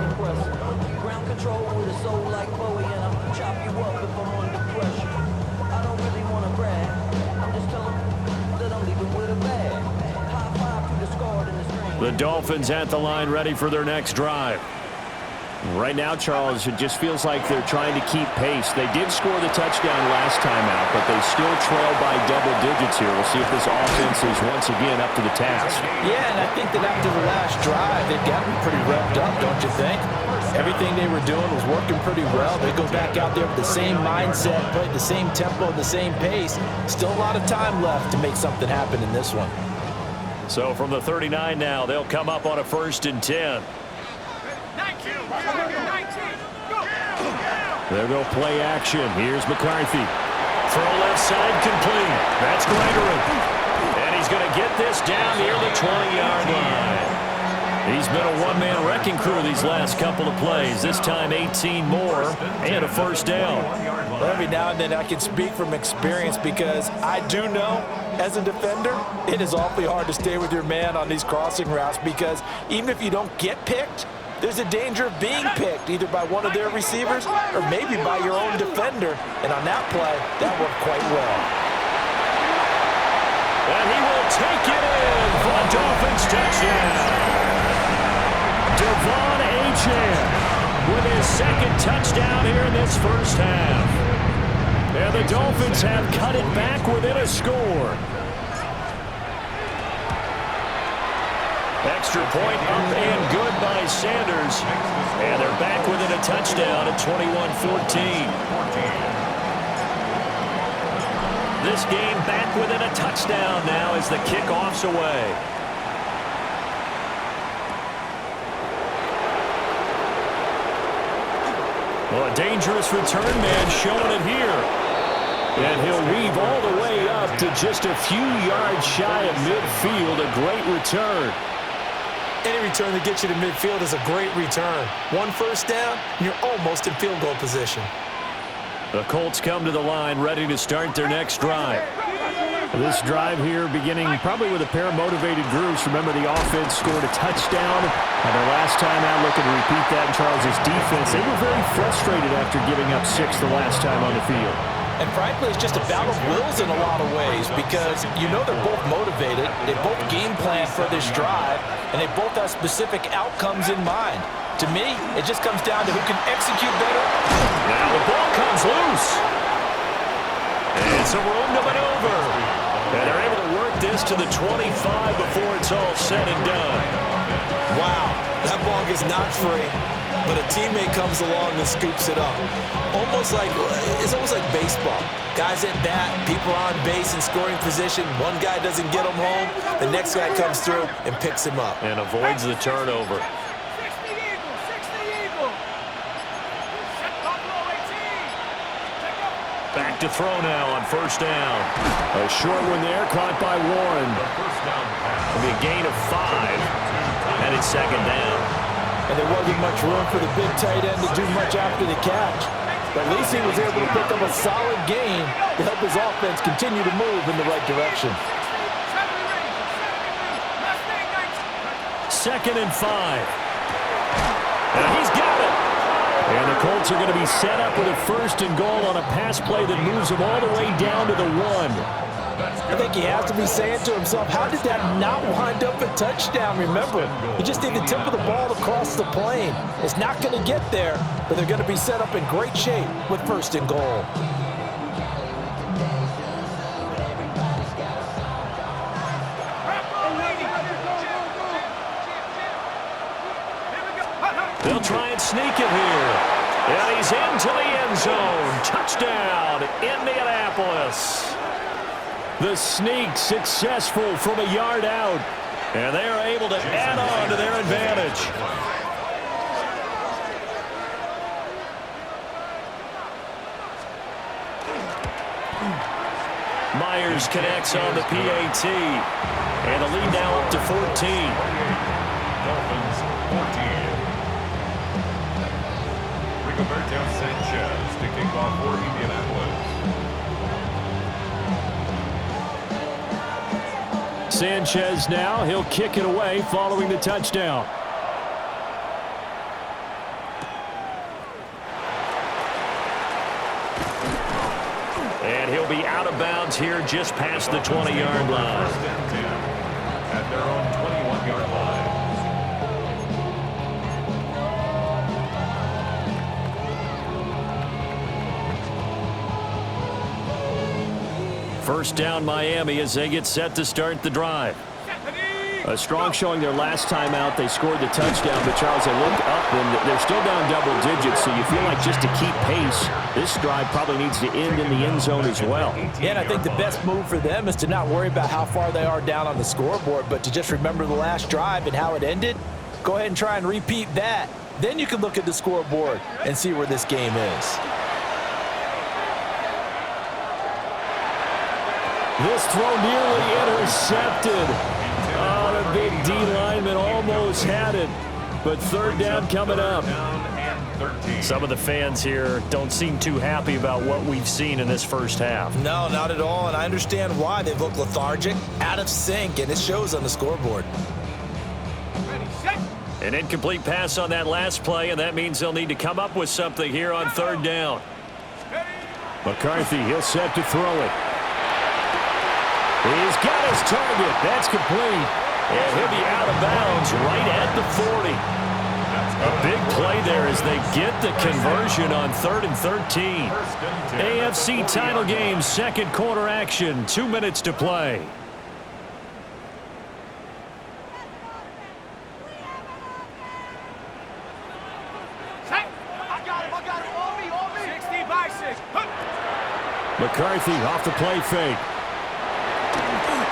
impressive. Ground control with a soul like Bowie, and I'll chop you up if I'm under pressure. I don't really want to brag. I'm just telling that I'm leaving with a bag. High five to the scarred in the string. The Dolphins at the line ready for their next drive. Right now, Charles, it just feels like they're trying to keep pace. They did score the touchdown last time out, but they still trail by double digits here. We'll see if this offense is once again up to the task. Yeah, and I think that after the last drive, they've got to be pretty revved up, don't you think? Everything they were doing was working pretty well. They go back out there with the same mindset, play the same tempo, the same pace. Still a lot of time left to make something happen in this one. So from the 39 now, they'll come up on a 1st and 10. There go play action. Here's McCarthy. Throw left side complete. That's Gregory. And he's going to get this down near the 20-yard line. He's been a one-man wrecking crew these last couple of plays. This time 18 more and a 1st down. Well, every now and then I can speak from experience because I do know as a defender it is awfully hard to stay with your man on these crossing routes because even if you don't get picked, there's a danger of being picked either by one of their receivers or maybe by your own defender. And on that play, that worked quite well. And he will take it in for a Dolphins touchdown. Devon Achane with his 2nd touchdown here in this 1st half. And the Dolphins have cut it back within a score. Extra point up and good by Sanders. And they're back within a touchdown at 21-14. This game back within a touchdown now as the kickoff's away. Well, a dangerous return man showing it here. And he'll weave all the way up to just a few yards shy of midfield. A great return. Any return that gets you to midfield is a great return. 1 1st down, and you're almost in field goal position. The Colts come to the line ready to start their next drive. This drive here beginning probably with a pair of motivated groups. Remember, the offense scored a touchdown. And their last time out, looking to repeat that in Charles's defense. They were very frustrated after giving up 6 the last time on the field. And frankly, it's just a battle of wills in a lot of ways because you know they're both motivated. They both game plan for this drive, and they both have specific outcomes in mind. To me, it just comes down to who can execute better. Now the ball comes loose. And some room to maneuver. And they're able to work this to the 25 before it's all said and done. Wow, that ball gets knocked free, but a teammate comes along and scoops it up. It's almost like baseball. Guys at bat, people on base in scoring position. One guy doesn't get him home. The next guy comes through and picks him up. And avoids the turnover. Back to throw now on 1st down. A short one there, caught by Warren. It'll be a gain of 5. And it's 2nd down. And there wasn't much room for the big tight end to do much after the catch. But at least he was able to pick up a solid gain to help his offense continue to move in the right direction. 2nd and 5. And he's got it. And the Colts are going to be set up with a 1st and goal on a pass play that moves them all the way down to the 1. I think he has to be saying to himself, how did that not wind up a touchdown? Remember, he just need the tip of the ball to cross the plane. It's not going to get there, but they're going to be set up in great shape with 1st and goal. They'll try and sneak it here. And he's into the end zone. Touchdown, Indianapolis. The sneak successful from a yard out. And they're able to add on to their advantage. Myers connects on the PAT. And the lead now up to 14. Dolphins 14. Rigoberto Sanchez to kick off for Indianapolis. Sanchez now, he'll kick it away following the touchdown. downs here just past the 20-yard line. First and 10 at their own 21-yard line. First down Miami as they get set to start the drive. A strong showing their last time out. They scored the touchdown, but Charles, I look up and they're still down double digits, so you feel like just to keep pace, this drive probably needs to end in the end zone as well. Yeah, and I think the best move for them is to not worry about how far they are down on the scoreboard, but to just remember the last drive and how it ended. Go ahead and try and repeat that. Then you can look at the scoreboard and see where this game is. This throw nearly intercepted. Oh, the big D lineman almost had it. But third down coming up. Some of the fans here don't seem too happy about what we've seen in this first half. No, not at all, and I understand why. They've looked lethargic, out of sync, and it shows on the scoreboard. An incomplete pass on that last play, and that means they'll need to come up with something here on third down. McCarthy, he'll set to throw it. He's got his target. That's complete. And he'll be out of bounds right at the 40. A big play there as they get the conversion on 3rd and 13. AFC title game, second quarter action. 2 minutes to play. McCarthy off the play fake.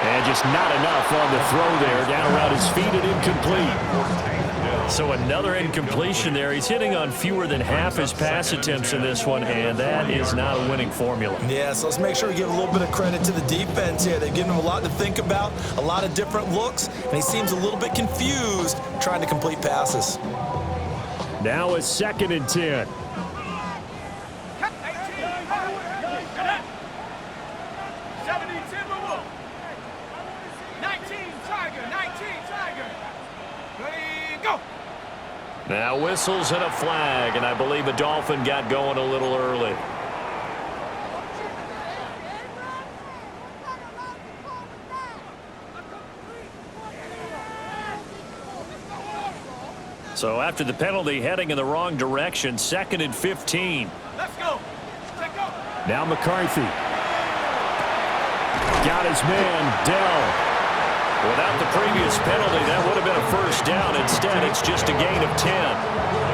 And just not enough on the throw there. Down around his feet and incomplete. So another incompletion there. He's hitting on fewer than half his pass attempts in this one, and that is not a winning formula. Yeah, so let's make sure we give a little bit of credit to the defense here. They've given him a lot to think about, a lot of different looks, and he seems a little bit confused trying to complete passes. Now a 2nd and 10. Now whistles and a flag, and I believe a Dolphin got going a little early. So after the penalty, heading in the wrong direction, 2nd and 15. Let's go. Now McCarthy. Got his man, Dell. Without the previous penalty, that would have been a first down. Instead, it's just a gain of 10.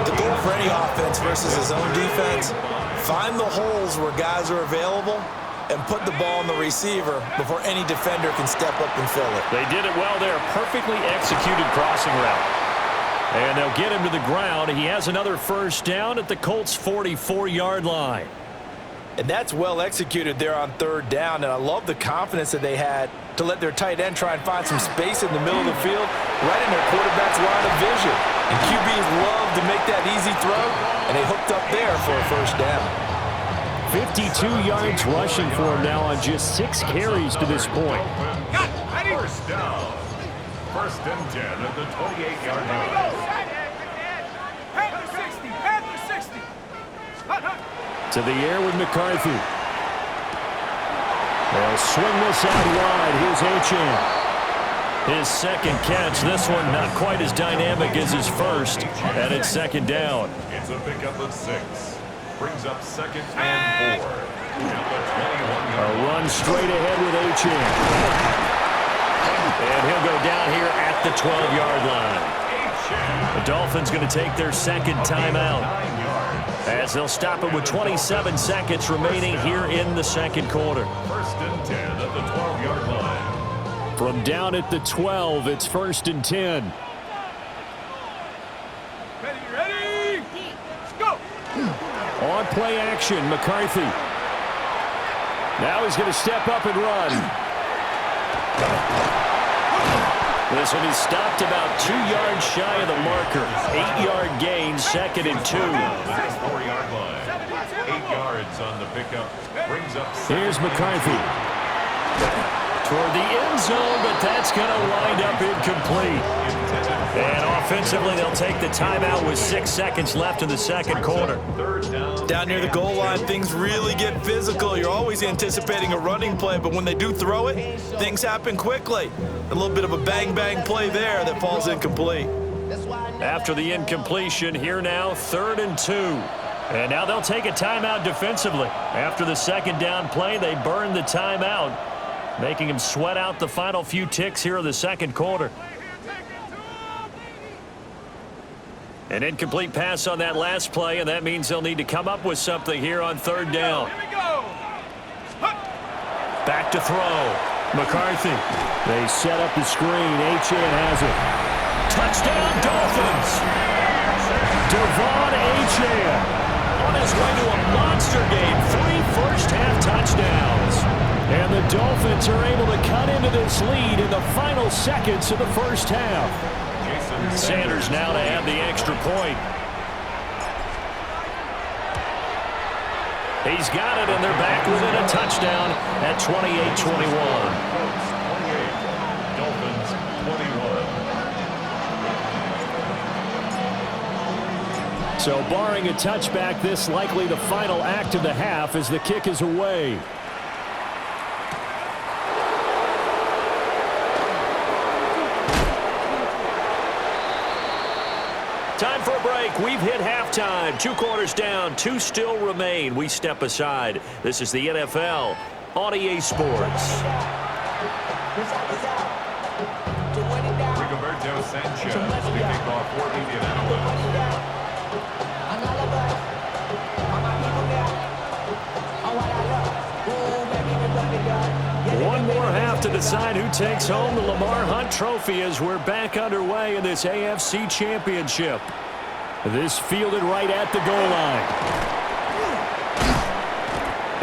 The goal for any offense versus his own defense, find the holes where guys are available and put the ball on the receiver before any defender can step up and fill it. They did it well there. Perfectly executed crossing route. And they'll get him to the ground. He has another first down at the Colts' 44-yard line. And that's well executed there on third down, and I love the confidence that they had to let their tight end try and find some space in the middle of the field, right in their quarterback's line of vision. And QBs love to make that easy throw, and they hooked up there for a first down. 52 yards rushing for him now on just 6 carries to this point. First down. 1st and 10 at the 28-yard line. To the air with McCarthy. They'll swing this out wide. Here's Achane. His second catch. This one not quite as dynamic as his first. And it's 2nd down. It's a pickup of 6. Brings up 2nd and 4. A run straight ahead with Achane. And he'll go down here at the 12-yard line. The Dolphins going to take their 2nd timeout, as they'll stop it with 27 seconds remaining here in the 2nd quarter. 1st and 10 at the 12-yard line. From down at the 12, it's 1st and 10. Ready? Go! On play action, McCarthy. Now he's going to step up and run. This one is stopped about 2 yards shy of the marker. 8-yard gain, 2nd and 2. 4-yard line. 8 yards on the pickup. Brings up 7. Here's McCarthy. Toward the end zone, but that's going to wind up incomplete. Intended And offensively, they'll take the timeout with 6 seconds left in the second quarter. Down near the goal line, things really get physical. You're always anticipating a running play, but when they do throw it, things happen quickly. A little bit of a bang-bang play there that falls incomplete. After the incompletion, here now, 3rd and 2. And now they'll take a timeout defensively. After the second down play, they burn the timeout, making him sweat out the final few ticks here in the second quarter. An incomplete pass on that last play, and that means they'll need to come up with something here on 3rd down. Back to throw. McCarthy. They set up the screen. Achane has it. Touchdown, Dolphins! Devon Achane on his way to a monster game. 3 first-half touchdowns. And the Dolphins are able to cut into this lead in the final seconds of the first half. Sanders now to add the extra point. He's got it, and they're back within a touchdown at 28-21. Dolphins 21. So barring a touchback, this likely the final act of the half as the kick is away. Time for a break. We've hit halftime. 2 quarters down. 2 still remain. We step aside. This is the NFL on EA Sports. Rigoberto Sanchez, the kickoff for Indianapolis. One more half to decide who takes home the Lamar Hunt Trophy as we're back underway in this AFC Championship. This fielded right at the goal line.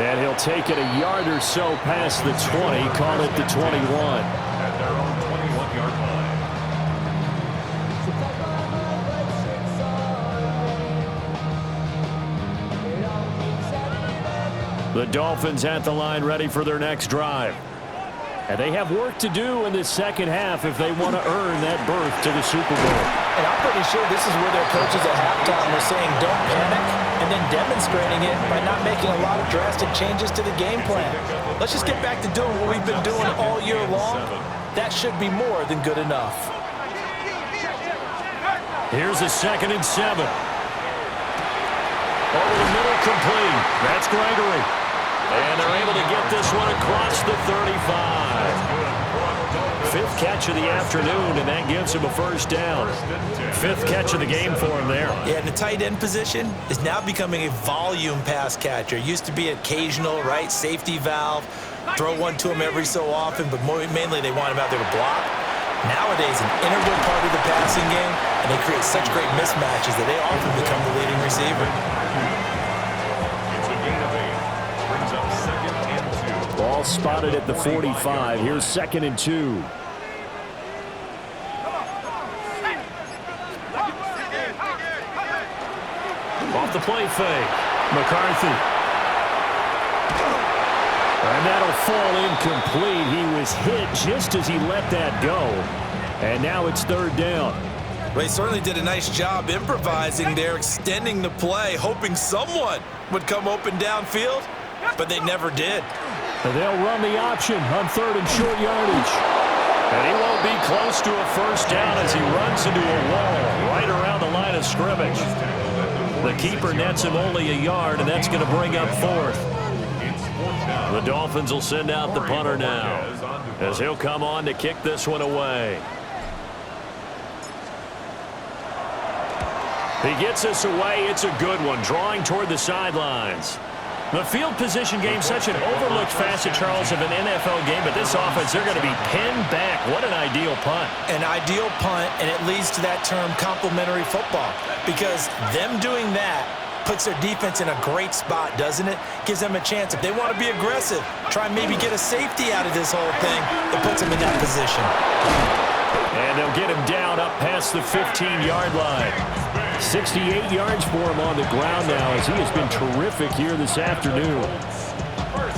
And he'll take it a yard or so past the 20, call it the 21. At their own 21-yard line. The Dolphins at the line ready for their next drive. And they have work to do in this second half if they want to earn that berth to the Super Bowl. And I'm pretty sure this is where their coaches at halftime were saying don't panic, and then demonstrating it by not making a lot of drastic changes to the game plan. Let's just get back to doing what we've been doing all year long. That should be more than good enough. Here's a 2nd and 7. Over the middle, complete. That's Gregory. And they're able to get this one across the 35. 5th catch of the afternoon, and that gives him a first down. 5th catch of the game for him there. Yeah, and the tight end position is now becoming a volume pass catcher. Used to be occasional, right, safety valve. Throw one to him every so often, but mainly they want him out there to block. Nowadays, an integral part of the passing game, and they create such great mismatches that they often become the leading receiver. It's a gain of 8. Brings up 2nd and 2. Ball spotted at the 45. Here's 2nd and 2. Off the play fake. McCarthy. And that'll fall incomplete. He was hit just as he let that go. And now it's 3rd down. Well, he certainly did a nice job improvising there, extending the play, hoping someone would come open downfield, but they never did. And they'll run the option on 3rd and short yardage. And he won't be close to a first down as he runs into a wall right around the line of scrimmage. The keeper nets him only a yard, and that's going to bring up 4th. The Dolphins will send out the punter now as he'll come on to kick this one away. He gets us away. It's a good one, drawing toward the sidelines. The field position game, such an overlooked facet, Charles, of an NFL game, but this offense, they're going to be pinned back. What an ideal punt. An ideal punt, and it leads to that term complementary football, because them doing that puts their defense in a great spot, doesn't it? Gives them a chance. If they want to be aggressive, try and maybe get a safety out of this whole thing, it puts them in that position. And they'll get him down up past the 15-yard line. 68 yards for him on the ground now as he has been terrific here this afternoon.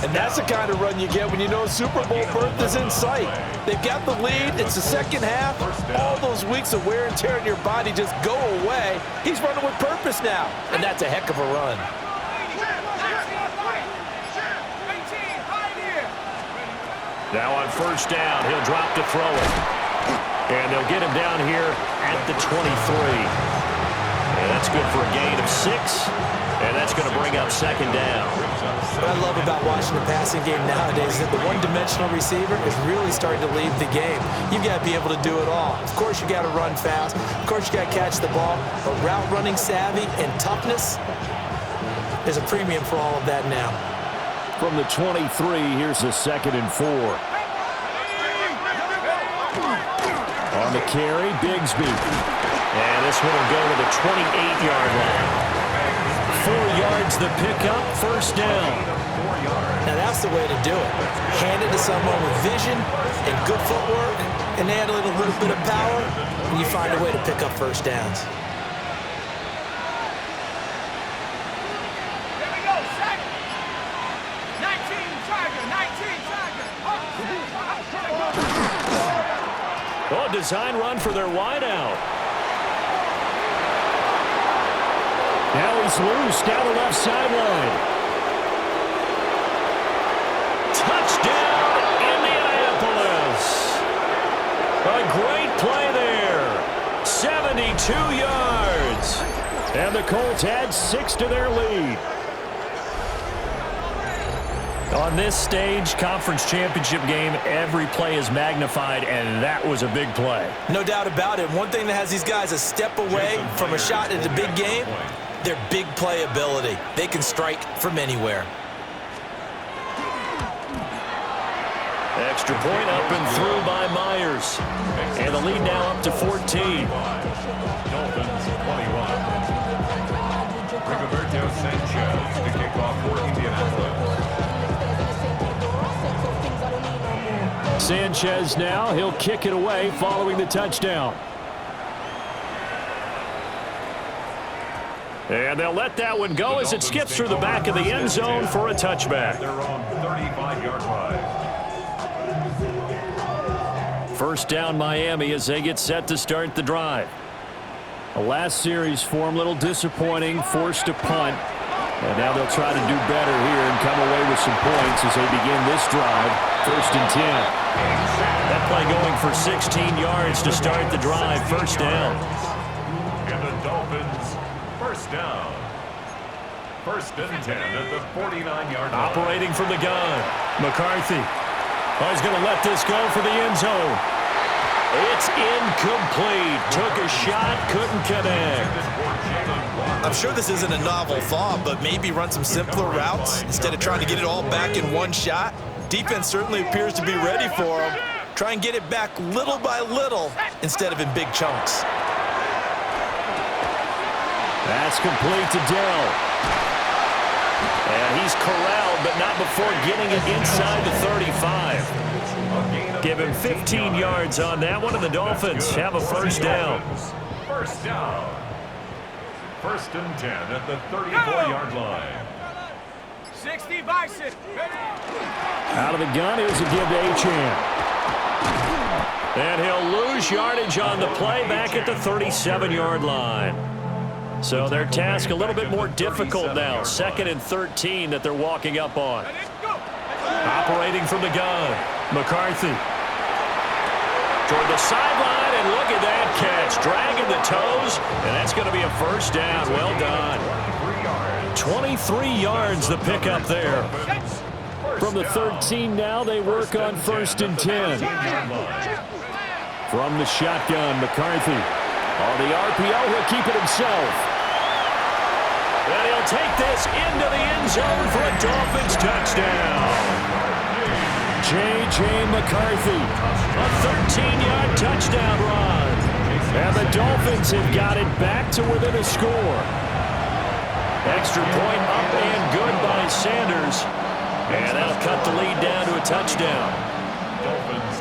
And that's the kind of run you get when you know Super Bowl berth is in sight. They've got the lead. It's the second half. All those weeks of wear and tear in your body just go away. He's running with purpose now, and that's a heck of a run. Now on first down, he'll drop to throw it. And they'll get him down here at the 23. And that's good for a gain of 6. And that's going to bring up second down. What I love about watching the passing game nowadays is that the one-dimensional receiver is really starting to leave the game. You've got to be able to do it all. Of course, you got to run fast. Of course, you got to catch the ball. But route running savvy and toughness, there's a premium for all of that now. From the 23, here's a 2nd and 4. On the carry, Bigsby. And this one will go to the 28-yard line. 4 yards the pickup, first down. Now that's the way to do it. Hand it to someone with vision and good footwork, and add a little bit of power, and you find a way to pick up first downs. Here we go, second. 19 Tiger, 19 Tiger. Oh, design run for their wideout. Now he's loose down the left sideline. Touchdown, Indianapolis. A great play there. 72 yards. And the Colts add 6 to their lead. On this stage, conference championship game, every play is magnified, and that was a big play. No doubt about it. One thing that has these guys a step away from a shot at the big game, their big play ability. They can strike from anywhere. Extra point up and through by Myers. And the lead now up to 14. Dolphins 21. Rigoberto Sanchez to kick off for Indianapolis. Sanchez now, he'll kick it away following the touchdown. And they'll let that one go as it skips through the back of the end zone for a touchback. Their own 35-yard line. First down Miami as they get set to start the drive. The last series for them, a little disappointing, forced to punt. And now they'll try to do better here and come away with some points as they begin this drive. First and 10. That play going for 16 yards to start the drive. First down. And the Dolphins, first down. First and 10 at the 49-yard line. Operating from the gun. McCarthy. Oh, he's going to let this go for the end zone. It's incomplete. Took a shot, couldn't connect. I'm sure this isn't a novel thought, but maybe run some simpler routes instead of trying to get it all back in one shot. Defense certainly appears to be ready for him. Try and get it back little by little instead of in big chunks. That's complete to Dell. And he's corralled, but not before getting it inside the 35. Give him 15 yards on that one, and the Dolphins have a first down. First down. First and 10 at the 34-yard line. 60 Bison. Out of the gun, here's a give to Achane. And he'll lose yardage on the play back at the 37-yard line. So their task a little bit more difficult now. 2nd and 13 that they're walking up on. Operating from the gun. McCarthy. Toward the sideline, and look at that catch. Dragging the toes, and that's going to be a first down. Well done. 23 yards the pickup there. From the 13 now, they work on first and 10. From the shotgun, McCarthy. On the RPO, he'll keep it himself. And he'll take this into the end zone for a Dolphins touchdown. J.J. McCarthy, a 13-yard touchdown run. And the Dolphins have got it back to within a score. Extra point up and good by Sanders. And that'll cut the lead down to a touchdown. Dolphins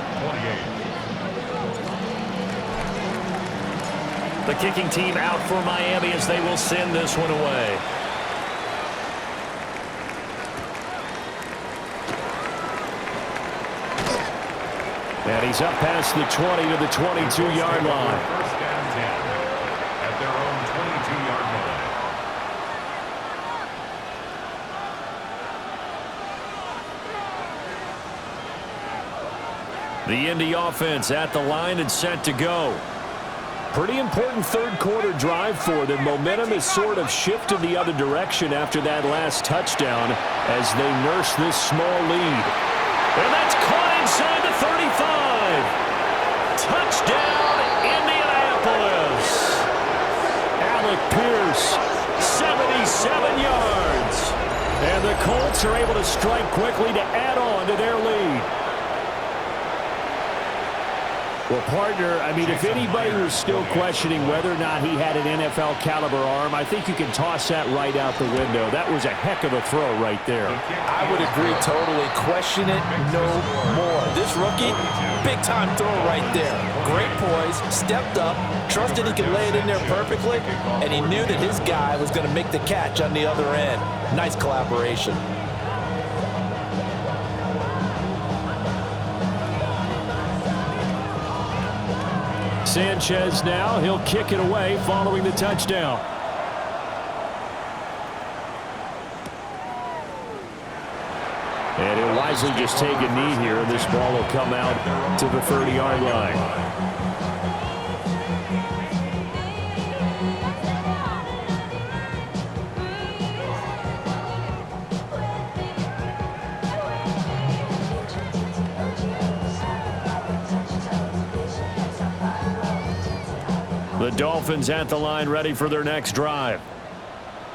28. The kicking team out for Miami as they will send this one away. he's up past the 20 to the 22-yard line. First and 10 at their own 22-yard line. The Indy offense at the line and set to go. Pretty important third-quarter drive for them. Momentum has sort of shifted the other direction after that last touchdown as they nurse this small lead. And that's caught inside the 35. Touchdown, Indianapolis. Alec Pierce, 77 yards. And the Colts are able to strike quickly to add on to their lead. Well, partner, I mean, if anybody was still questioning whether or not he had an NFL caliber arm, I think you can toss that right out the window. That was a heck of a throw right there. I would agree totally. Question it no more. This rookie, big-time throw right there. Great poise, stepped up, trusted he could lay it in there perfectly, and he knew that his guy was going to make the catch on the other end. Nice collaboration. Sanchez now, he'll kick it away following the touchdown. And he'll wisely just take a knee here, and this ball will come out to the 30-yard line. The Dolphins at the line ready for their next drive.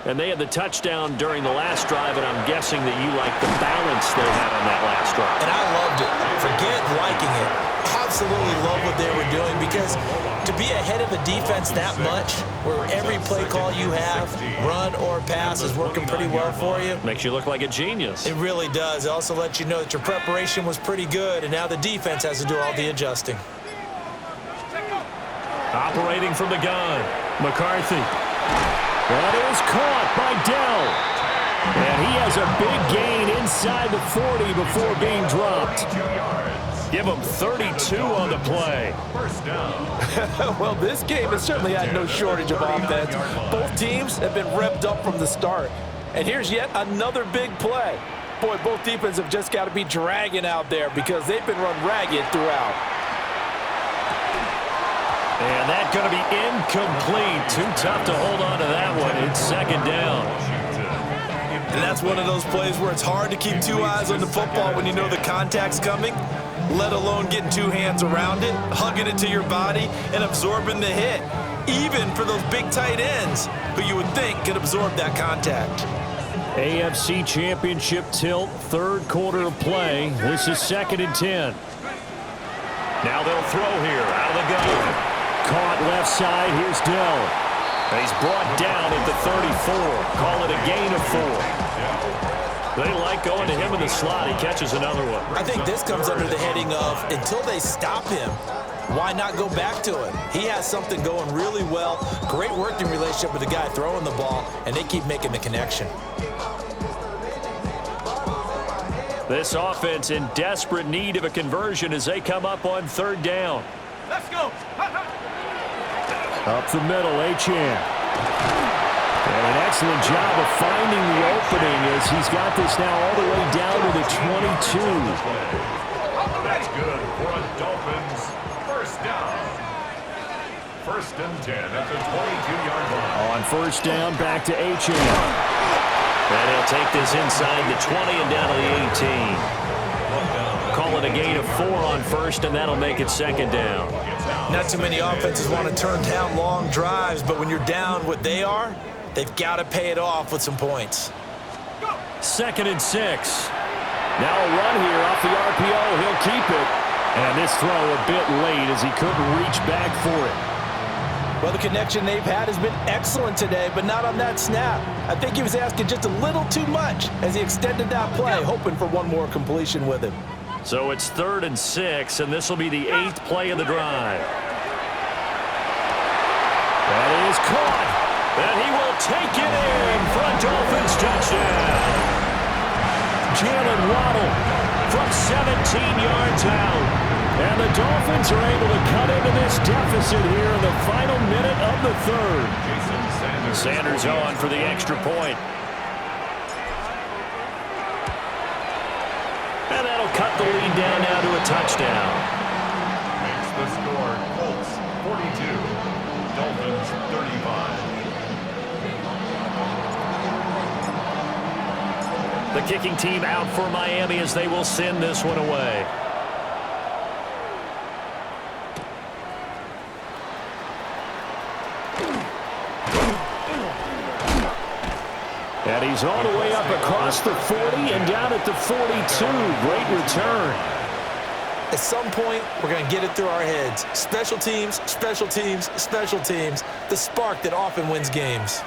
And they had the touchdown during the last drive, and I'm guessing that you like the balance they had on that last drive. And I loved it. Forget liking it. Absolutely love what they were doing, because to be ahead of the defense that much, where every play call you have, run or pass, is working pretty well for you. Makes you look like a genius. It really does. It also lets you know that your preparation was pretty good, and now the defense has to do all the adjusting. Operating from the gun, McCarthy. That is caught by Dell. And he has a big gain inside the 40 before being dropped. Give him 32 on the play. First down. Well, this game has certainly had no shortage of offense. Both teams have been revved up from the start. And here's yet another big play. Boy, both defenses have just got to be dragging out there because they've been run ragged throughout. And that's going to be incomplete. Too tough to hold on to that one. It's second down. And that's one of those plays where it's hard to keep two eyes on the football when you know the contact's coming, let alone getting two hands around it, hugging it to your body, and absorbing the hit, even for those big tight ends who you would think could absorb that contact. AFC Championship tilt, third quarter of play. This is 2nd and 10. Now they'll throw here out of the gun. Caught left side. Here's Dell. He's brought down at the 34. Call it a gain of 4. They like going to him in the slot. He catches another one. I think this comes under the heading of, until they stop him, why not go back to it? He has something going really well. Great working relationship with the guy throwing the ball, and they keep making the connection. This offense in desperate need of a conversion as they come up on 3rd down. Let's go. Up the middle, Achane. And an excellent job of finding the opening as he's got this now all the way down to the 22. That's good for a Dolphins first down. 1st and 10 at the 22-yard line. On 1st down, back to Achane. And he'll take this inside the 20 and down to the 18. Call it a gain of 4 on 1st, and that'll make it 2nd down. Not too many offenses want to turn down long drives, but when you're down what they are, they've got to pay it off with some points. 2nd and 6. Now a run here off the RPO. He'll keep it. And this throw a bit late as he couldn't reach back for it. Well, the connection they've had has been excellent today, but not on that snap. I think he was asking just a little too much as he extended that play, hoping for one more completion with him. So it's 3rd and 6, and this will be the 8th play of the drive. That is caught, and he will take it in for a Dolphins touchdown. Jalen Waddle from 17 yards out. And the Dolphins are able to cut into this deficit here in the final minute of the third. Sanders on for the extra point. And that'll cut the lead down now to a touchdown. Makes the score Colts 42, Dolphins 35. The kicking team out for Miami as they will send this one away. And he's all the way up across the 40 and down at the 42. Great return. At some point, we're going to get it through our heads. Special teams, special teams, special teams. The spark that often wins games.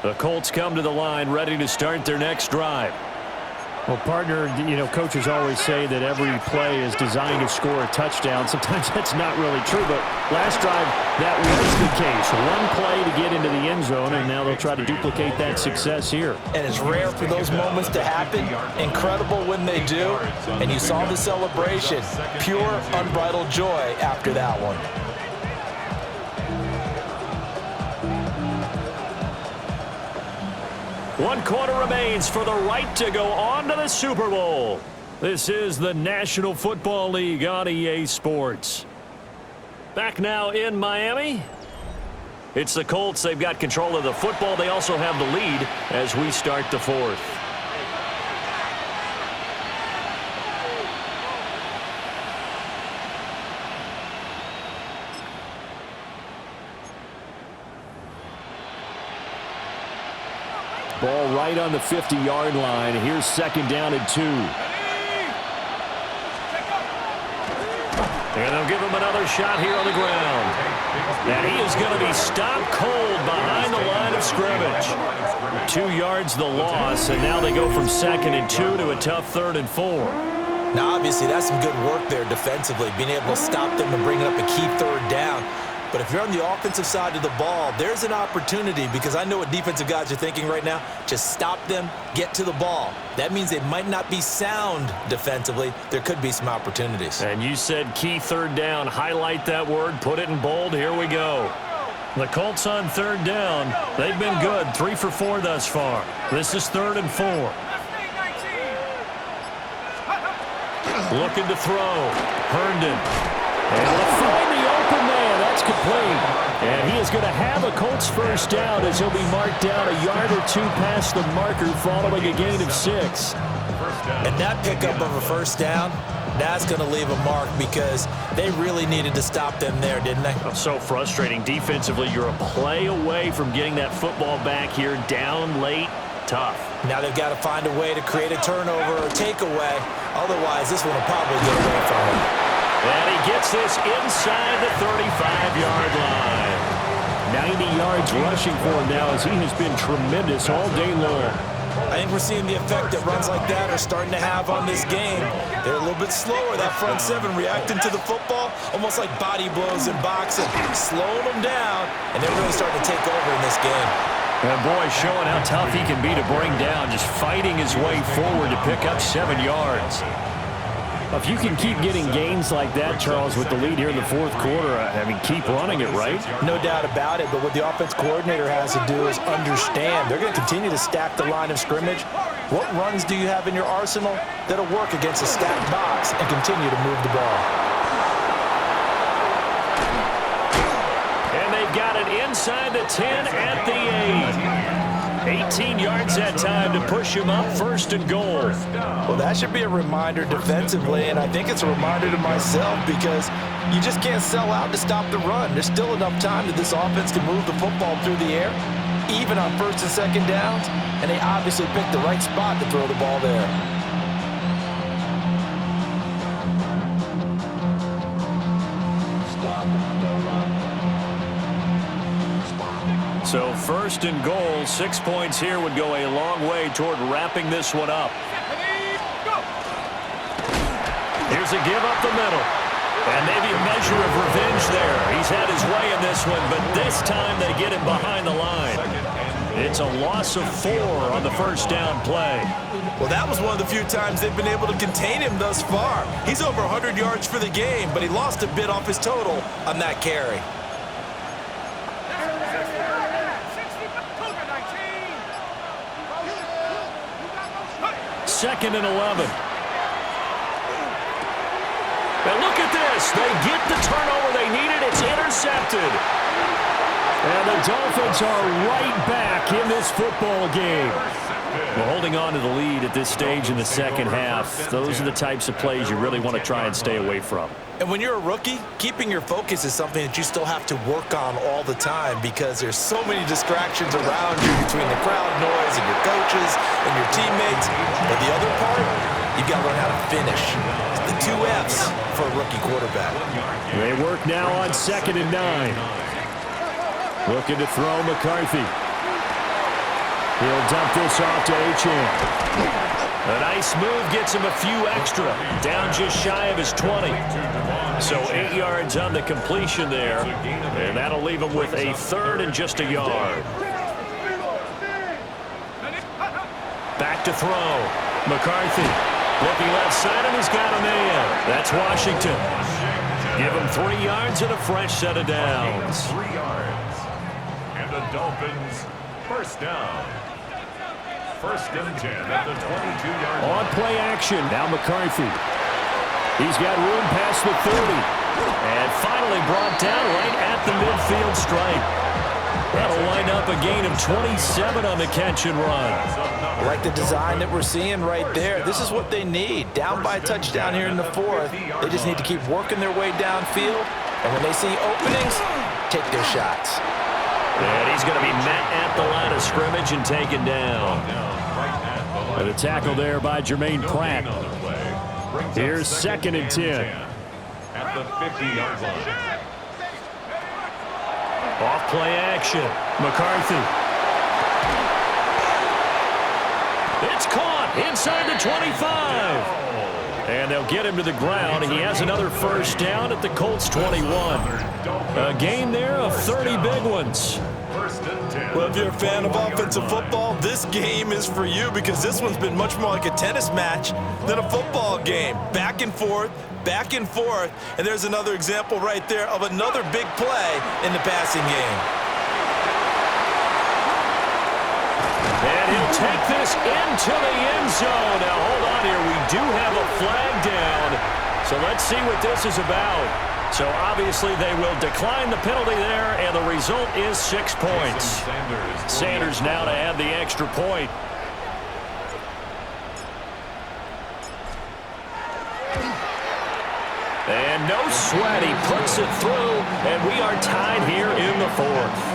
The Colts come to the line ready to start their next drive. Well, partner, you know, coaches always say that every play is designed to score a touchdown. Sometimes that's not really true, but last drive, that was the case. One play to get into the end zone, and now they'll try to duplicate that success here. And it's rare for those moments to happen. Incredible when they do. And you saw the celebration. Pure, unbridled joy after that one. One quarter remains for the right to go on to the Super Bowl. This is the National Football League on EA Sports. Back now in Miami. It's the Colts. They've got control of the football. They also have the lead as we start the fourth. Ball right on the 50-yard line. Here's second down and 2. And they'll give him another shot here on the ground. And he is going to be stopped cold behind the line of scrimmage. 2 yards the loss, and now they go from second and 2 to a tough 3rd and 4. Now, obviously, that's some good work there defensively, being able to stop them and bring up a key 3rd down. But if you're on the offensive side of the ball, there's an opportunity, because I know what defensive guys are thinking right now. Just stop them, get to the ball. That means they might not be sound defensively. There could be some opportunities. And you said key 3rd down. Highlight that word. Put it in bold. Here we go. The Colts on 3rd down. They've been good. 3 for 4 thus far. This is 3rd and 4. Looking to throw. Herndon. And they'll find the open man. That's complete. And he is going to have a Colts first down as he'll be marked down a yard or 2 past the marker following a gain of 6. And that pickup of a first down, that's going to leave a mark, because they really needed to stop them there, didn't they? So frustrating. Defensively, you're a play away from getting that football back here. Down late. Tough. Now they've got to find a way to create a turnover or takeaway. Otherwise, this one will probably get away from him. And he gets this inside the 35-yard line. 90 yards rushing for him now, as he has been tremendous all day long. I think we're seeing the effect that runs like that are starting to have on this game. They're a little bit slower, that front 7 reacting to the football, almost like body blows in boxing, slowing them down, and they're really starting to take over in this game. And boy, showing how tough he can be to bring down, just fighting his way forward to pick up 7 yards. If you can keep getting gains like that, Charles, with the lead here in the 4th quarter, I mean, keep running it, right? No doubt about it, but what the offense coordinator has to do is understand they're going to continue to stack the line of scrimmage. What runs do you have in your arsenal that'll work against a stacked box and continue to move the ball? And they've got it inside the 10 at the 8. 18 yards that time to push him up 1st and goal. Well, that should be a reminder defensively, and I think it's a reminder to myself, because you just can't sell out to stop the run. There's still enough time that this offense can move the football through the air, even on 1st and 2nd downs, and they obviously picked the right spot to throw the ball there. So 1st and goal, 6 points here would go a long way toward wrapping this one up. Here's There's a give up the middle. And maybe a measure of revenge there. He's had his way in this one, but this time they get him behind the line. It's a loss of 4 on the first down play. Well, that was one of the few times they've been able to contain him thus far. He's over 100 yards for the game, but he lost a bit off his total on that carry. Second and 11. And look at this. They get the turnover they needed. It's intercepted. And the Dolphins are right back in this football game. Well, holding on to the lead at this stage in the second half, those are the types of plays you really want to try and stay away from. And when you're a rookie, keeping your focus is something that you still have to work on all the time because there's so many distractions around you between the crowd noise and your coaches and your teammates. But the other part, you've got to learn how to finish. The 2 F's for a rookie quarterback. They work now on 2nd and 9. Looking to throw McCarthy. He'll dump this off to Achane. A nice move gets him a few extra. Down just shy of his 20. So 8 yards on the completion there. And that'll leave him with a 3rd and just a yard. Back to throw. McCarthy. Looking left side, and he's got a man. That's Washington. Give him 3 yards and a fresh set of downs. 3 yards. And the Dolphins first down. 1st and 10 at the 22-yard line. On play action. Now McCarthy. He's got room past the 30. And finally brought down right at the midfield stripe. That'll wind up a gain of 27 on the catch and run. I like the design that we're seeing right there. This is what they need. Down by a touchdown here in the 4th. They just need to keep working their way downfield. And when they see openings, take their shots. And he's going to be met at the line of scrimmage and taken down. And a tackle there by Jermaine Pratt. Here's 2nd and 10. At the 50-yard line. Off play action. McCarthy. It's caught inside the 25. And they'll get him to the ground. He has another first down at the Colts 21. A gain there of 30 big ones. Well, if you're a fan of offensive football, this game is for you because this one's been much more like a tennis match than a football game. Back and forth, and there's another example right there of another big play in the passing game. And he'll take this into the end zone. Now, hold on here. We do have a flag down. So let's see what this is about. So obviously they will decline the penalty there, and the result is 6 points. Sanders now to add the extra point. And no sweat. He puts it through, and we are tied here in the 4th.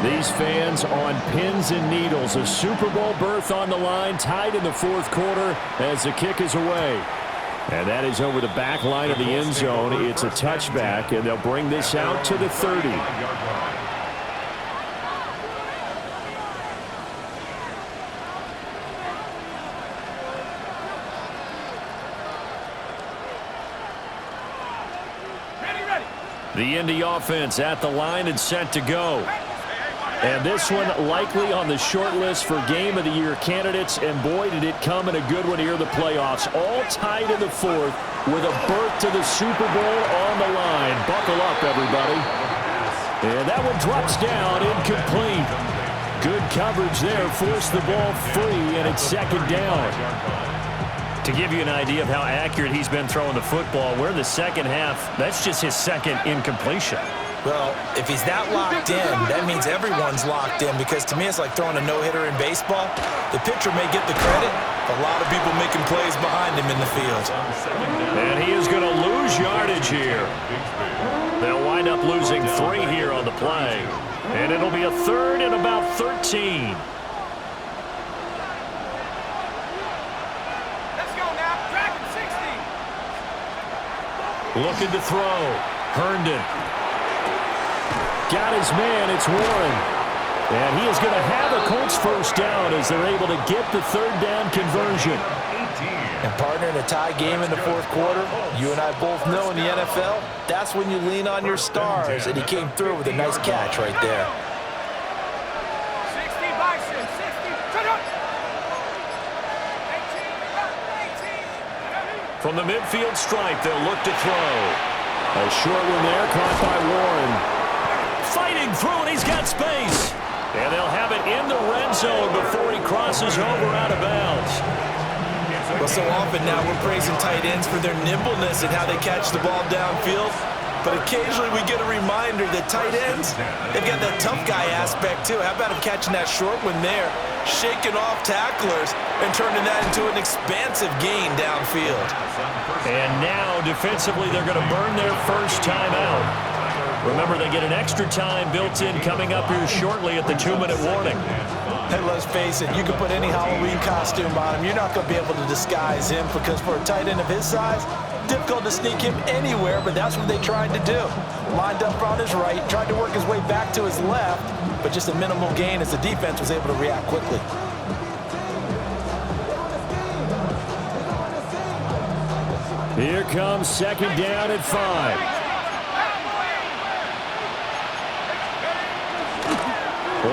These fans on pins and needles. A Super Bowl berth on the line, tied in the 4th quarter as the kick is away. And that is over the back line of the end zone. It's a touchback, and they'll bring this out to the 30. The Indy offense at the line and set to go. And this one likely on the short list for Game of the Year candidates. And boy, did it come in a good one here in the playoffs. All tied in the 4th with a berth to the Super Bowl on the line. Buckle up, everybody. And that one drops down, incomplete. Good coverage there, forced the ball free, and it's 2nd down. To give you an idea of how accurate he's been throwing the football, we're in the second half. That's just his 2nd incompletion. Well, if he's that locked in, that means everyone's locked in because to me it's like throwing a no-hitter in baseball. The pitcher may get the credit, but a lot of people making plays behind him in the field. And he is going to lose yardage here. They'll wind up losing 3 here on the play. And it'll be a 3rd and about 13. Let's go now. Dragon 60. Looking to throw. Herndon. Got his man. It's Warren. And he is going to have a Colts first down as they're able to get the third down conversion. And partner, in a tie game in the fourth quarter, you and I both know in the NFL, that's when you lean on your stars, and he came through with a nice catch right there. 60 Bison, 60, shut up! 18. From the midfield stripe, they'll look to throw. A short one there, caught by Warren. Fighting through, and he's got space. And they'll have it in the red zone before he crosses over out of bounds. Well, so often now we're praising tight ends for their nimbleness and how they catch the ball downfield. But occasionally we get a reminder that tight ends, they've got that tough guy aspect too. How about him catching that short one there, shaking off tacklers, and turning that into an expansive gain downfield. And now defensively they're going to burn their first timeout. Remember, they get an extra time built in coming up here shortly at the 2-minute warning. And let's face it, you can put any Halloween costume on him. You're not going to be able to disguise him because for a tight end of his size, difficult to sneak him anywhere, but that's what they tried to do. Lined up on his right, tried to work his way back to his left, but just a minimal gain as the defense was able to react quickly. Here comes second down at 5.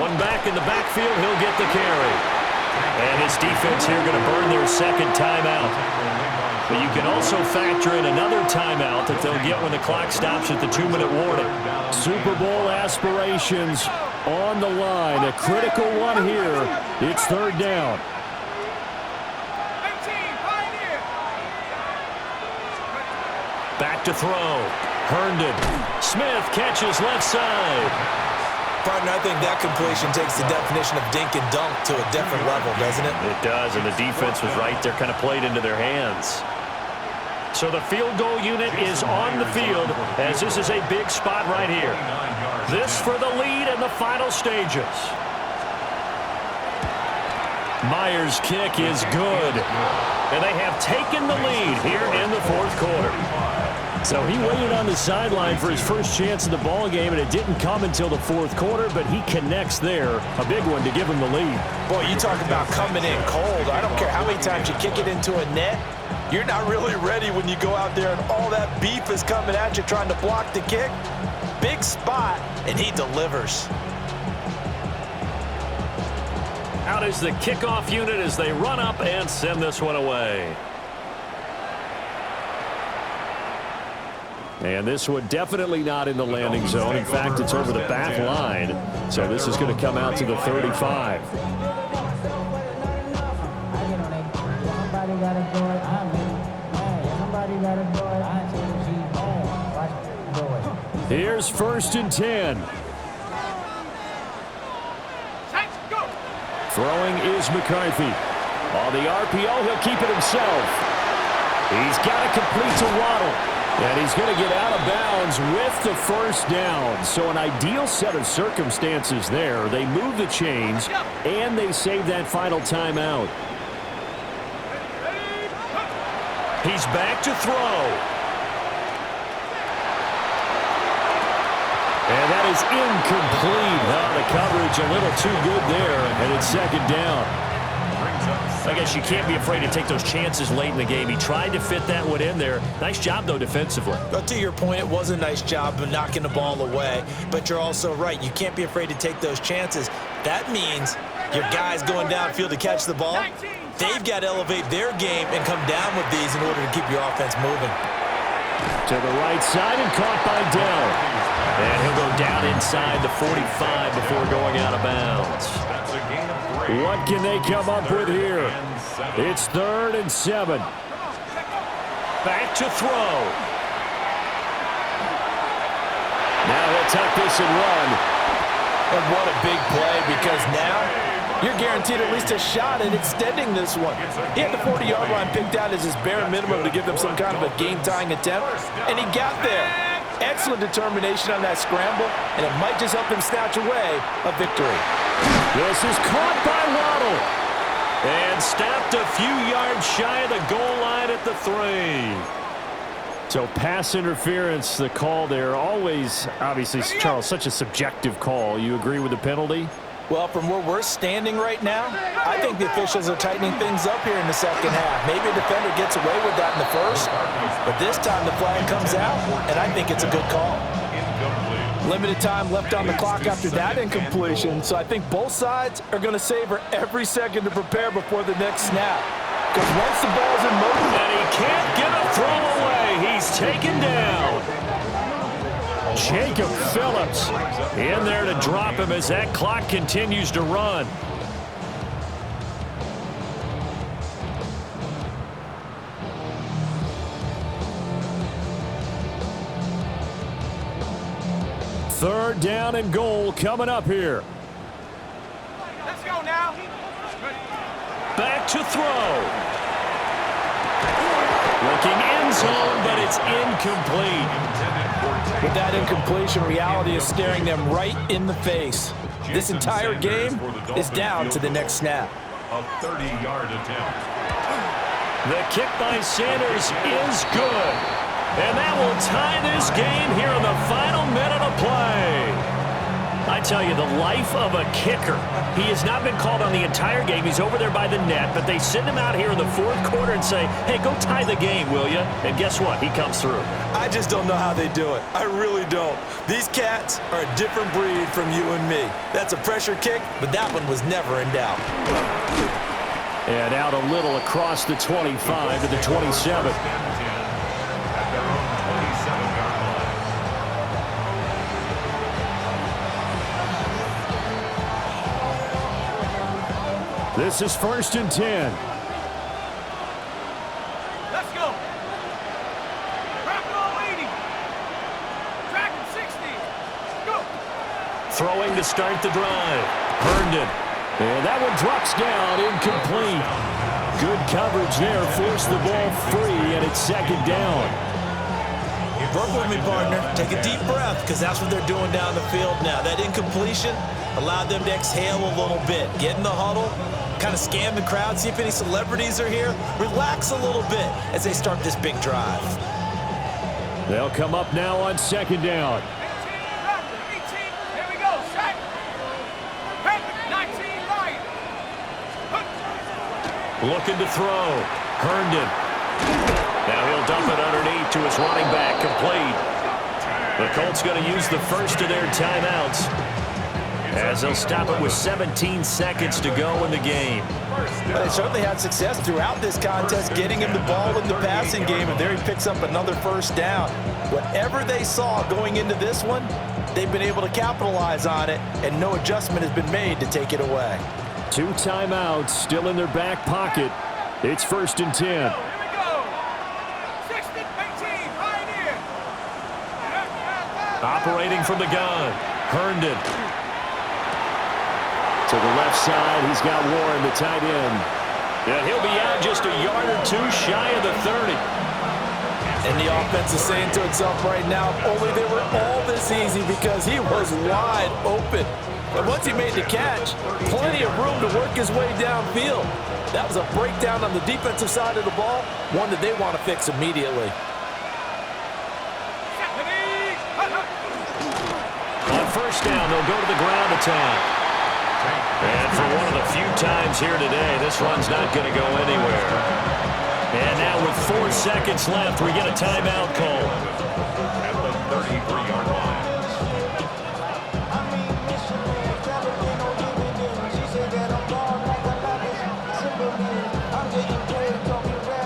One back in the backfield, he'll get the carry. And his defense here going to burn their second timeout. But you can also factor in another timeout that they'll get when the clock stops at the 2-minute warning. Super Bowl aspirations on the line. A critical one here. It's third down. 18, Pioneer. Back to throw. Herndon. Smith catches left side. Partner, I think that completion takes the definition of dink and dunk to a different level, doesn't it? It does, and the defense was right there, kind of played into their hands. So the field goal unit is on the field as this is a big spot right here. This for the lead in the final stages. Myers' kick is good, and they have taken the lead here in the fourth quarter. So he waited on the sideline for his first chance in the ball game, and it didn't come until the fourth quarter, but he connects there. A big one to give him the lead. Boy, you talk about coming in cold. I don't care how many times you kick it into a net. You're not really ready when you go out there and all that beef is coming at you trying to block the kick. Big spot, and he delivers. Out is the kickoff unit as they run up and send this one away. And this one definitely not in the landing zone. In fact, it's over the back line. So this is going to come out to the 35. Here's first and 10. Throwing is McCarthy. On the RPO, he'll keep it himself. He's got to complete to Waddle. And he's going to get out of bounds with the first down. So an ideal set of circumstances there. They move the chains, and they save that final timeout. He's back to throw. And that is incomplete. Oh, the coverage a little too good there, and it's second down. I guess you can't be afraid to take those chances late in the game. He tried to fit that one in there. Nice job, though, defensively. But to your point, it was a nice job of knocking the ball away. But you're also right. You can't be afraid to take those chances. That means your guys going downfield to catch the ball, they've got to elevate their game and come down with these in order to keep your offense moving. To the right side and caught by Dell. And he'll go down inside the 45 before going out of bounds. What can they come up with here? It's 3rd and 7. Back to throw. Now he'll tuck this and run. And what a big play, because now you're guaranteed at least a shot at extending this one. He had the 40-yard line picked out as his bare minimum to give them some kind of a game-tying attempt, and he got there. Excellent determination on that scramble, and it might just help him snatch away a victory. This is caught by Waddle. And stopped a few yards shy of the goal line at the 3. So pass interference, the call there. Always, obviously, Charles, such a subjective call. You agree with the penalty? Well, from where we're standing right now, I think the officials are tightening things up here in the second half. Maybe a defender gets away with that in the first, but this time the flag comes out, and I think it's a good call. Limited time left on the clock after that incompletion, so I think both sides are going to savor every second to prepare before the next snap. Because once the ball's in motion, and he can't get a throw away. He's taken down. Jacob Phillips in there to drop him as that clock continues to run. Third down and goal coming up here. Let's go now. Back to throw. Looking end zone, but it's incomplete. With that incompletion, reality is staring them right in the face. This entire game is down to the next snap. A 30-yard attempt. The kick by Sanders is good. And that will tie this game here in the final minute of play. I tell you, the life of a kicker. He has not been called on the entire game. He's over there by the net, but they send him out here in the fourth quarter and say, hey, go tie the game, will you? And guess what? He comes through. I just don't know how they do it. I really don't. These cats are a different breed from you and me. That's a pressure kick, but that one was never in doubt. And out a little across the 25 to the 27. At their own 27-yard line. This is 1st and 10. Let's go. Crack ball 80. Track him 60. Go. Throwing to start the drive. Herndon. And that one drops down, incomplete. Good coverage there, forced the ball free, and it's second down. Work with me, partner. Take a deep breath, because that's what they're doing down the field now. That incompletion allowed them to exhale a little bit. Get in the huddle, kind of scan the crowd, see if any celebrities are here. Relax a little bit as they start this big drive. They'll come up now on second down. 18. Here we go. Set. Perfect. 19 Lion. Looking to throw. Herndon. Now he'll dump it underneath to his running back, complete. The Colts going to use the first of their timeouts, as they'll stop it with 17 seconds to go in the game. They certainly had success throughout this contest getting him the ball in the passing game, and there he picks up another first down. Whatever they saw going into this one, they've been able to capitalize on it, and no adjustment has been made to take it away. 2 timeouts still in their back pocket. It's 1st and 10. Here we go. 16, 18. Pioneer. Operating from the gun. Herndon. To the left side, he's got Warren, the tight end. And he'll be out just a yard or two shy of the 30. And the offense is saying to itself right now, only they were all this easy because he was wide open. And once he made the catch, plenty of room to work his way downfield. That was a breakdown on the defensive side of the ball, one that they want to fix immediately. On first down, they'll go to the ground attack. And for one of the few times here today, this run's not going to go anywhere. And now with 4 seconds left, we get a timeout call. At the 33-yard line.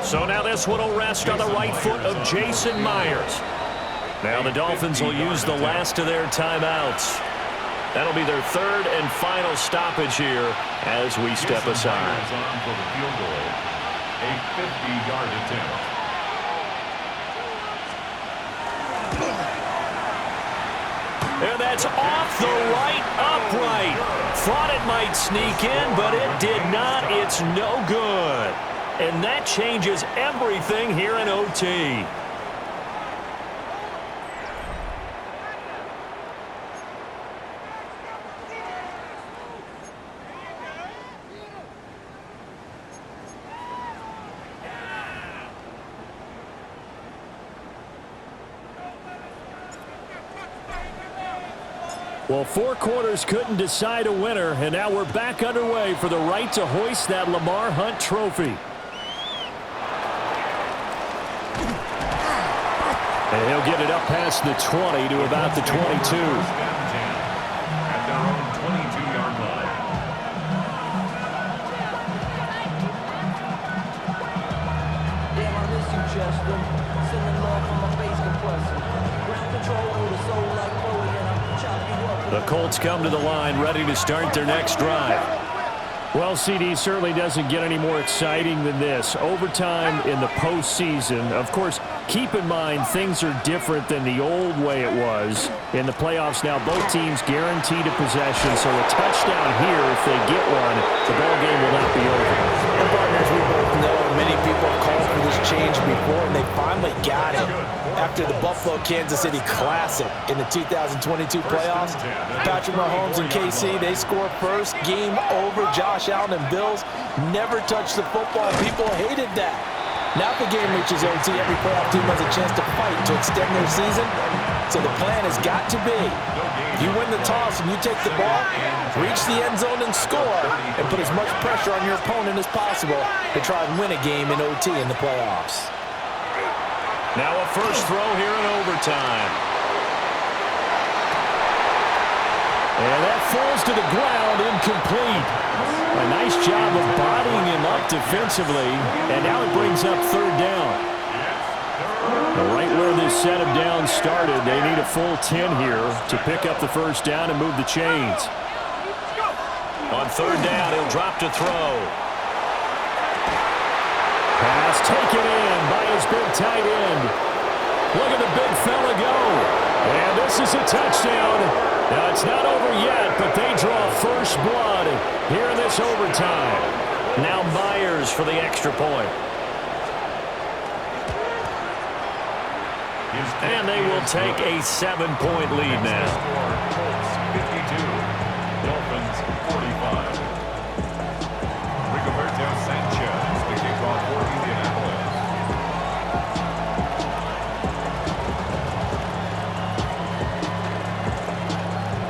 So now this one will rest on the right foot of Jason Myers. Now the Dolphins will use the last of their timeouts. That'll be their third and final stoppage here as we step aside. On for the field goal. A 50-yard attempt. And that's off the right upright. Thought it might sneak in, but it did not. It's no good. And that changes everything here in OT. Well, 4 quarters couldn't decide a winner, and now we're back underway for the right to hoist that Lamar Hunt trophy. And he'll get it up past the 20 to about the 22. At their own 22-yard line. Damn, I miss you, Chester. Sending love from my face compressor. Ground control with a soul like Bowie, and I'm chop you up. The Colts come to the line ready to start their next drive. Well, CD certainly doesn't get any more exciting than this. Overtime in the postseason. Of course, keep in mind things are different than the old way it was. In the playoffs now, both teams guaranteed a possession, so a touchdown here, if they get one, the ball game will not be over. And partners, we both know many people have called for this change before, and they finally got it. After the Buffalo-Kansas City Classic in the 2022 playoffs, Patrick Mahomes and KC, they score first, game over. Josh Allen and Bills never touched the football. People hated that. Now if the game reaches OT, every playoff team has a chance to fight to extend their season. So the plan has got to be, you win the toss and you take the ball, reach the end zone and score, and put as much pressure on your opponent as possible to try and win a game in OT in the playoffs. Now a first throw here in overtime. And that falls to the ground, incomplete. A nice job of bodying him up defensively, and now it brings up third down. Right where this set of downs started, they need a full 10 here to pick up the first down and move the chains. On third down, he'll drop to throw. Pass taken in by his big tight end. Look at the big fella go. And this is a touchdown. Now, it's not over yet, but they draw first blood here in this overtime. Now Myers for the extra point. And they will take a 7-point lead now. Colts 52, Dolphins 45. Rigoberto Sanchez, the kickoff for Indianapolis.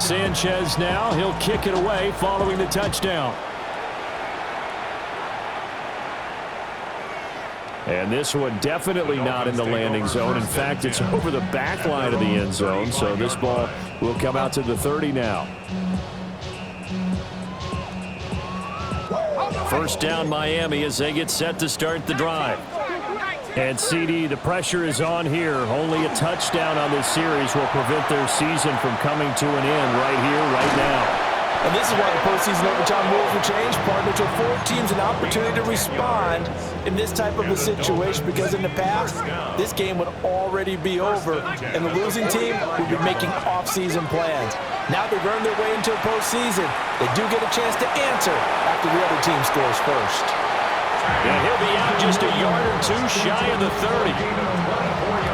Sanchez now, he'll kick it away following the touchdown. And this one definitely not in the landing zone. In fact, it's over the back line of the end zone, so this ball will come out to the 30 now. First down Miami as they get set to start the drive. And CD, the pressure is on here. Only a touchdown on this series will prevent their season from coming to an end right here, right now. And this is why the postseason overtime rules will change, partner, to afford teams an opportunity to respond in this type of a situation, because in the past, this game would already be over, and the losing team would be making off-season plans. Now they've earned their way into a postseason. They do get a chance to answer after the other team scores first. And he'll be out just a yard or two shy of the 30.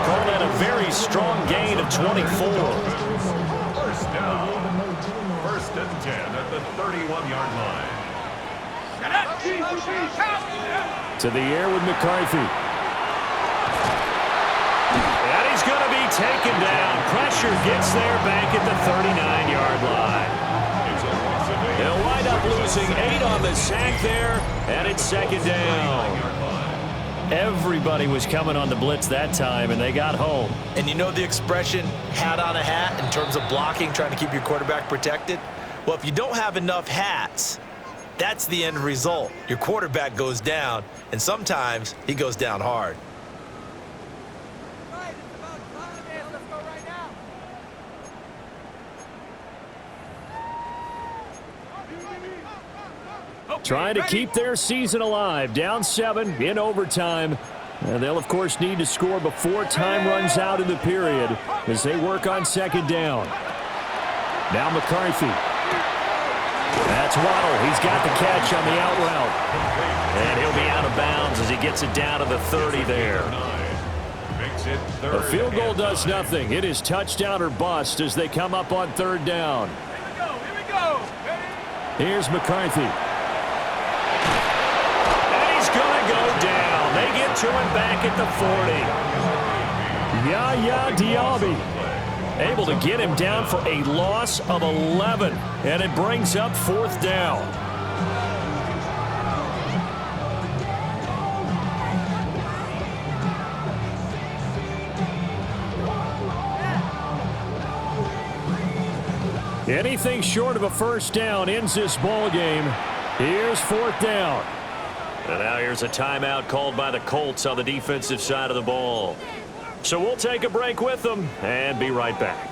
Call that a very strong gain of 24. First down. First and 10 at the 31-yard line. To the air with McCarthy. And he's going to be taken down. Pressure gets there back at the 39-yard line. They'll wind up losing 8 on the sack there, and it's second down. Everybody was coming on the blitz that time, and they got home. And you know the expression, hat on a hat, in terms of blocking, trying to keep your quarterback protected? Well, if you don't have enough hats, that's the end result. Your quarterback goes down, and sometimes he goes down hard. Trying to keep their season alive. Down 7 in overtime. And they'll, of course, need to score before time runs out in the period as they work on second down. Now McCarthy. That's Waddle. He's got the catch on the out route. And he'll be out of bounds as he gets it down to the 30 there. A field goal does nothing. It is touchdown or bust as they come up on third down. Here we go. Here's McCarthy. Gonna go down. They get to him back at the 40. Yaya Diaby. Able to get him down for a loss of 11. And it brings up 4th down. Anything short of a 1st down ends this ball game. Here's 4th down. And now here's a timeout called by the Colts on the defensive side of the ball. So we'll take a break with them and be right back.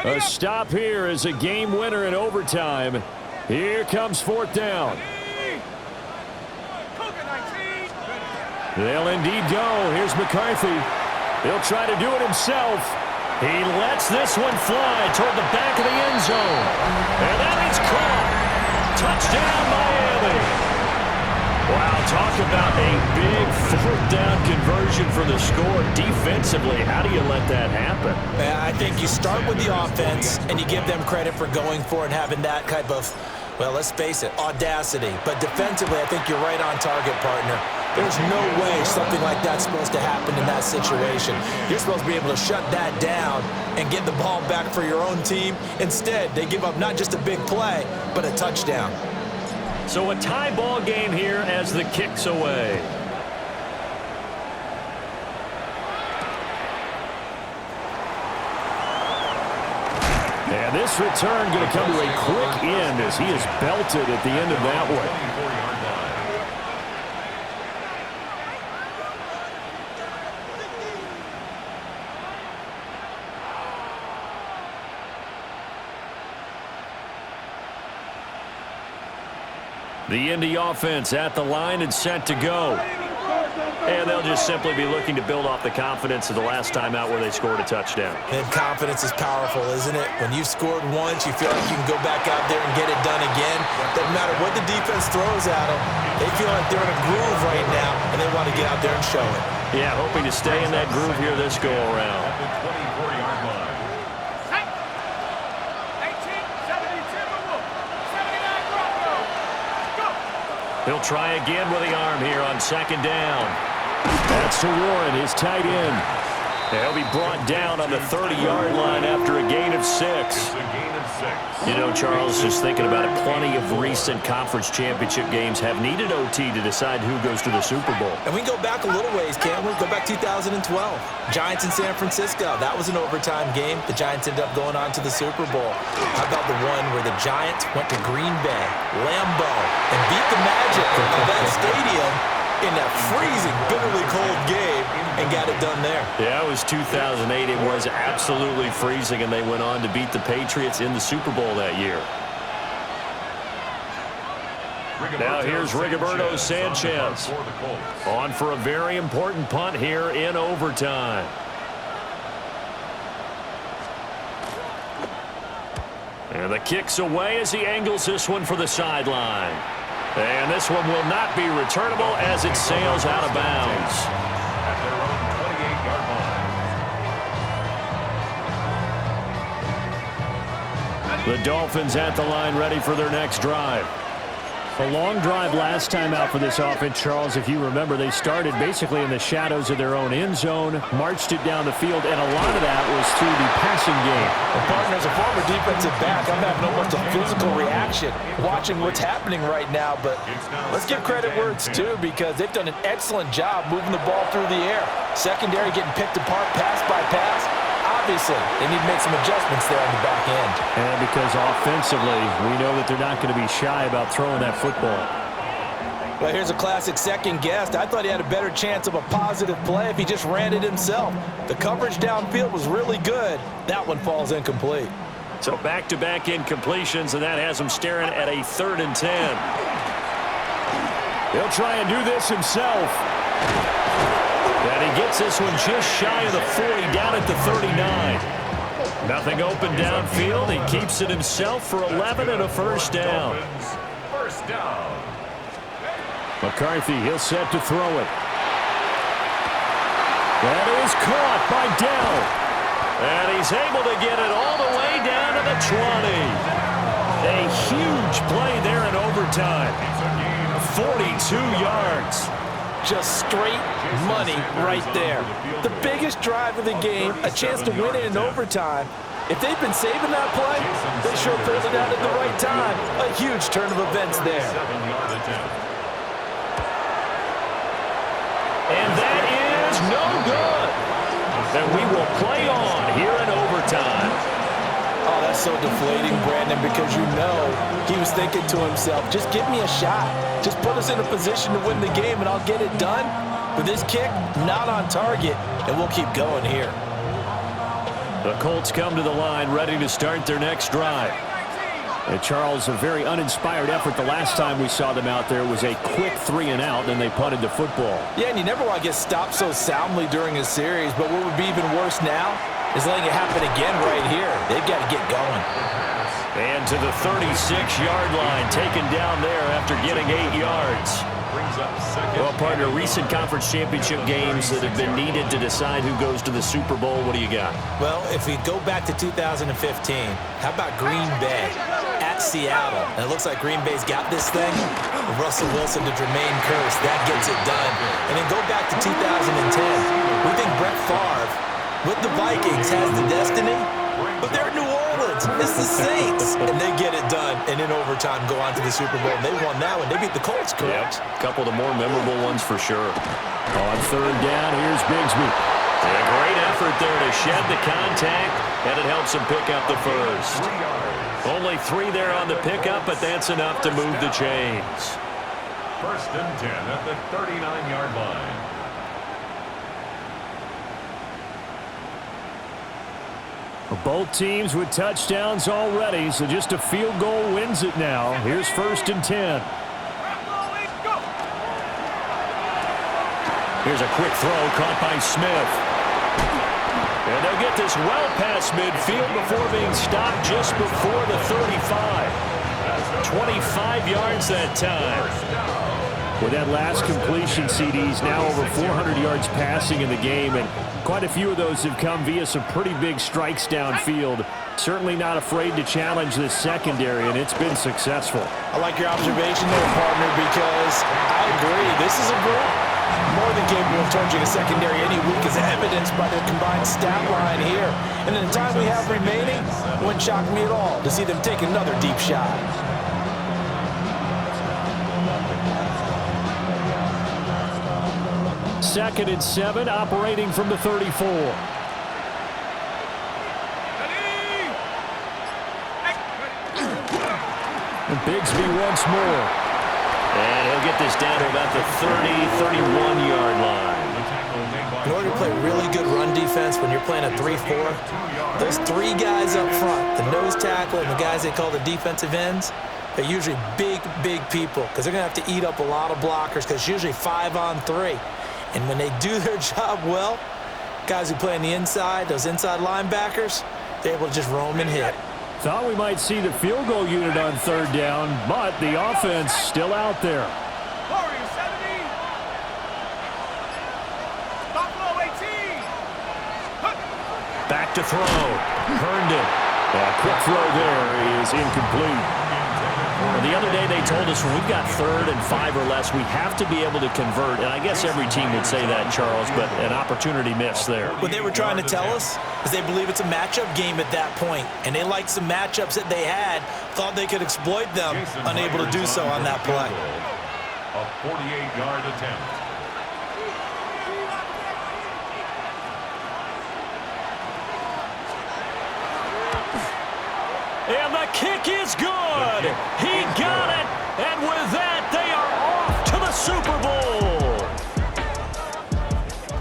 A stop here is a game winner in overtime. Here comes 4th down. They'll indeed go. Here's McCarthy. He'll try to do it himself. He lets this one fly toward the back of the end zone. And that is caught. Touchdown, Miami. Wow, talk about a big 4th down conversion for the score. Defensively, how do you let that happen? I think you start with the offense, and you give them credit for going for it and having that type of, well, let's face it, audacity. But defensively, I think you're right on target, partner. There's no way something like that's supposed to happen in that situation. You're supposed to be able to shut that down and get the ball back for your own team. Instead, they give up not just a big play, but a touchdown. So a tie ball game here as the kick's away. And this return going to come to a quick end as he is belted at the end of that one. The Indy offense at the line and set to go. And they'll just simply be looking to build off the confidence of the last time out where they scored a touchdown. And confidence is powerful, isn't it? When you've scored once, you feel like you can go back out there and get it done again. Doesn't matter what the defense throws at them. They feel like they're in a groove right now, and they want to get out there and show it. Yeah, hoping to stay in that groove here this go-around. He'll try again with the arm here on 2nd down. That's to Warren, his tight end. He'll be brought down on the 30-yard line after a gain of 6. You know, Charles, just thinking about it, plenty of recent conference championship games have needed OT to decide who goes to the Super Bowl. And we can go back a little ways, can't we? Go back 2012. Giants in San Francisco. That was an overtime game. The Giants ended up going on to the Super Bowl. How about the one where the Giants went to Green Bay, Lambeau, and beat the Magic of that stadium in that freezing, bitterly cold game and got it done there. Yeah, it was 2008. It was absolutely freezing, and they went on to beat the Patriots in the Super Bowl that year. Now here's Rigoberto Sanchez on for a very important punt here in overtime. And the kick's away as he angles this one for the sideline. And this one will not be returnable as it sails out of bounds. At their own 28-yard line. The Dolphins at the line ready for their next drive. A long drive last time out for this offense, Charles. If you remember, they started basically in the shadows of their own end zone, marched it down the field, and a lot of that was through the passing game. And partner, as a former defensive back, I'm having almost a physical reaction watching what's happening right now. But let's give credit where it's due, because they've done an excellent job moving the ball through the air. Secondary getting picked apart pass by pass. Obviously, they need to make some adjustments there on the back end. And because offensively, we know that they're not going to be shy about throwing that football. Well, here's a classic second guess. I thought he had a better chance of a positive play if he just ran it himself. The coverage downfield was really good. That one falls incomplete. So back-to-back incompletions, and that has him staring at a 3rd and 10. He'll try and do this himself. And he gets this one just shy of the 40, down at the 39. Nothing open downfield. He keeps it himself for 11 and a 1st down. First down. McCarthy, he'll set to throw it. That is caught by Dell. And he's able to get it all the way down to the 20. A huge play there in overtime. 42 yards. Just straight money right there. The biggest drive of the game, a chance to win it in overtime. If they've been saving that play, they sure pulled it out at the right time. A huge turn of events there. And that is no good. And we will play on here in overtime. Oh, that's so deflating, Brandon, because you know he was thinking to himself, just give me a shot. Just put us in a position to win the game, and I'll get it done. But this kick, not on target, and we'll keep going here. The Colts come to the line, ready to start their next drive. And Charles, a very uninspired effort. The last time we saw them out there was a quick 3-and-out, then they punted the football. Yeah, and you never want to get stopped so soundly during a series, but what would be even worse now is letting it happen again right here. They've got to get going. And to the 36-yard line, taken down there after getting 8 yards. Well, partner, recent conference championship games that have been needed to decide who goes to the Super Bowl. What do you got? Well, if we go back to 2015, how about Green Bay at Seattle? And it looks like Green Bay's got this thing. Russell Wilson to Jermaine Kearse, that gets it done. And then go back to 2010. We think Brett Favre with the Vikings has the destiny, but they're in New Orleans. It's the Saints. And they get it done. And in overtime, go on to the Super Bowl. And they won that one. They beat the Colts, correct? Yep. A couple of the more memorable ones for sure. On third down, here's Bigsby. A great effort there to shed the contact, and it helps him pick up the first. Only 3 there on the pickup, but that's enough to move the chains. 1st and 10 at the 39-yard line. Both teams with touchdowns already, so just a field goal wins it now. Here's 1st and 10. Here's a quick throw caught by Smith. And they'll get this well past midfield before being stopped just before the 35. 25 yards that time. With that last completion, CD's now over 400 yards passing in the game, and quite a few of those have come via some pretty big strikes downfield. Certainly not afraid to challenge this secondary, and it's been successful. I like your observation there, partner, because I agree. This is a group more than capable of charging a secondary any week, as evidenced by their combined stat line here. And in the time we have remaining, it wouldn't shock me at all to see them take another deep shot. 2nd and 7, operating from the 34. And Bigsby once more. And he'll get this down to about the 31-yard line. In order to play really good run defense when you're playing a 3-4, those 3 guys up front, the nose tackle and the guys they call the defensive ends, they're usually big, big people because they're going to have to eat up a lot of blockers because it's usually 5 on 3. And when they do their job well, guys who play on the inside, those inside linebackers, they're able to just roam and hit. Thought we might see the field goal unit on 3rd down, but the offense still out there. Warriors 70. Buffalo 18. Back to throw. Herndon. A quick throw there is incomplete. Well, the other day they told us when we've got 3rd and 5 or less, we have to be able to convert. And I guess every team would say that, Charles, but an opportunity missed there. What they were trying to tell us is they believe it's a matchup game at that point. And they liked some matchups that they had, thought they could exploit them, unable to do so on that play. A 48-yard attempt. And the kick is good. He got it. And with that, they are off to the Super Bowl.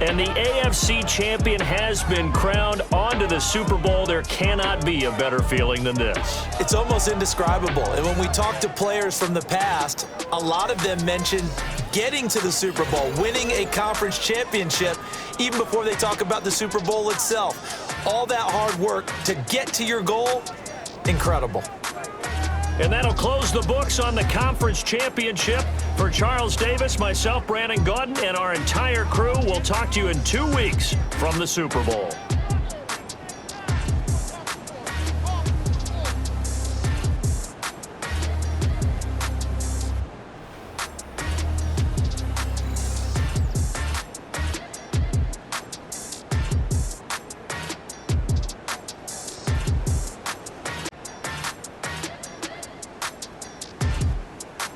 And the AFC champion has been crowned onto the Super Bowl. There cannot be a better feeling than this. It's almost indescribable. And when we talk to players from the past, a lot of them mention getting to the Super Bowl, winning a conference championship, even before they talk about the Super Bowl itself. All that hard work to get to your goal, incredible. And that'll close the books on the conference championship. For Charles Davis, myself, Brandon Gaudin, and our entire crew, we'll talk to you in 2 weeks from the Super Bowl.